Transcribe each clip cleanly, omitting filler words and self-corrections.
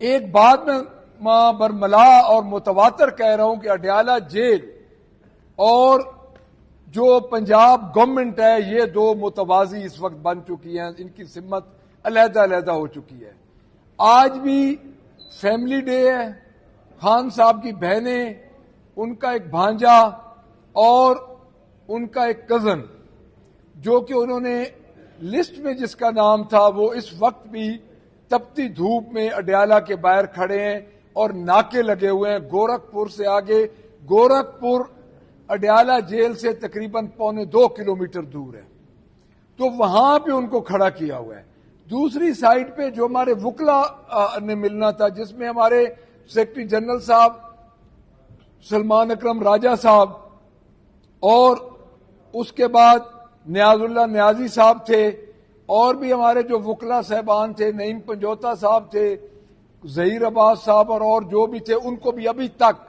ایک بات میں برملا اور متواتر کہہ رہا ہوں کہ اڈیالہ جیل اور جو پنجاب گورنمنٹ ہے یہ دو متوازی اس وقت بن چکی ہیں، ان کی سمت علیحدہ علیحدہ ہو چکی ہے۔ آج بھی فیملی ڈے ہے، خان صاحب کی بہنیں، ان کا ایک بھانجا اور ان کا ایک کزن جو کہ انہوں نے لسٹ میں جس کا نام تھا وہ اس وقت بھی تپتی دھوپ میں اڈیالہ کے باہر کھڑے ہیں اور ناکے لگے ہوئے ہیں۔ گورکھپور سے آگے، گورکھپور اڈیالہ جیل سے تقریباً 1.25 کلومیٹر دور ہے، تو وہاں پہ ان کو کھڑا کیا ہوا ہے۔ دوسری سائڈ پہ جو ہمارے وکلا نے ملنا تھا، جس میں ہمارے سیکرٹری جنرل صاحب سلمان اکرم راجہ صاحب اور اس کے بعد نیاز اللہ نیازی صاحب تھے، اور بھی ہمارے جو وکلا صاحبان تھے، نعیم پنجوتا صاحب تھے، ظہیر عباس صاحب اور جو بھی تھے، ان کو بھی ابھی تک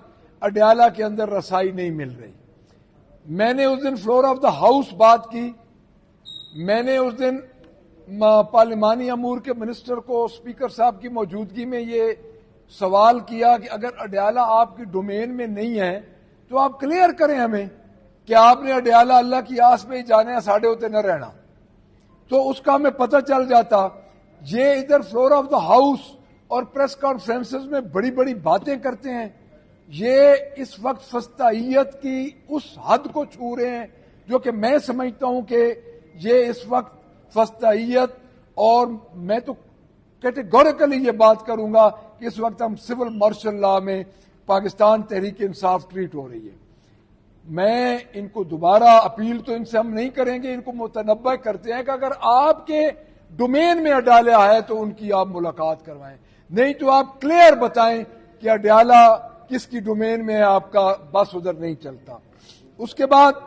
اڈیالہ کے اندر رسائی نہیں مل رہی۔ میں نے اس دن فلور آف دا ہاؤس بات کی، میں نے اس دن پارلیمانی امور کے منسٹر کو اسپیکر صاحب کی موجودگی میں یہ سوال کیا کہ اگر اڈیالہ آپ کی ڈومین میں نہیں ہے تو آپ کلیئر کریں ہمیں کہ آپ نے اڈیالہ اللہ کی آس میں ہی جانے ساڑھے ہوتے نہ رہنا، تو اس کا ہمیں پتہ چل جاتا۔ یہ ادھر فلور آف دا ہاؤس اور پریس کانفرنسز میں بڑی بڑی باتیں کرتے ہیں، یہ اس وقت فسطائیت کی اس حد کو چھو رہے ہیں جو کہ میں سمجھتا ہوں کہ یہ اس وقت فسطائیت، اور میں تو کیٹیگوریکلی یہ بات کروں گا کہ اس وقت ہم سول مارشل لا میں پاکستان تحریک انصاف ٹریٹ ہو رہی ہے۔ میں ان کو دوبارہ اپیل تو ان سے ہم نہیں کریں گے، ان کو متنبہ کرتے ہیں کہ اگر آپ کے ڈومین میں اڈیالہ ہے تو ان کی آپ ملاقات کروائیں، نہیں تو آپ کلیئر بتائیں کہ اڈیالہ کس کی ڈومین میں آپ کا بس ادھر نہیں چلتا۔ اس کے بعد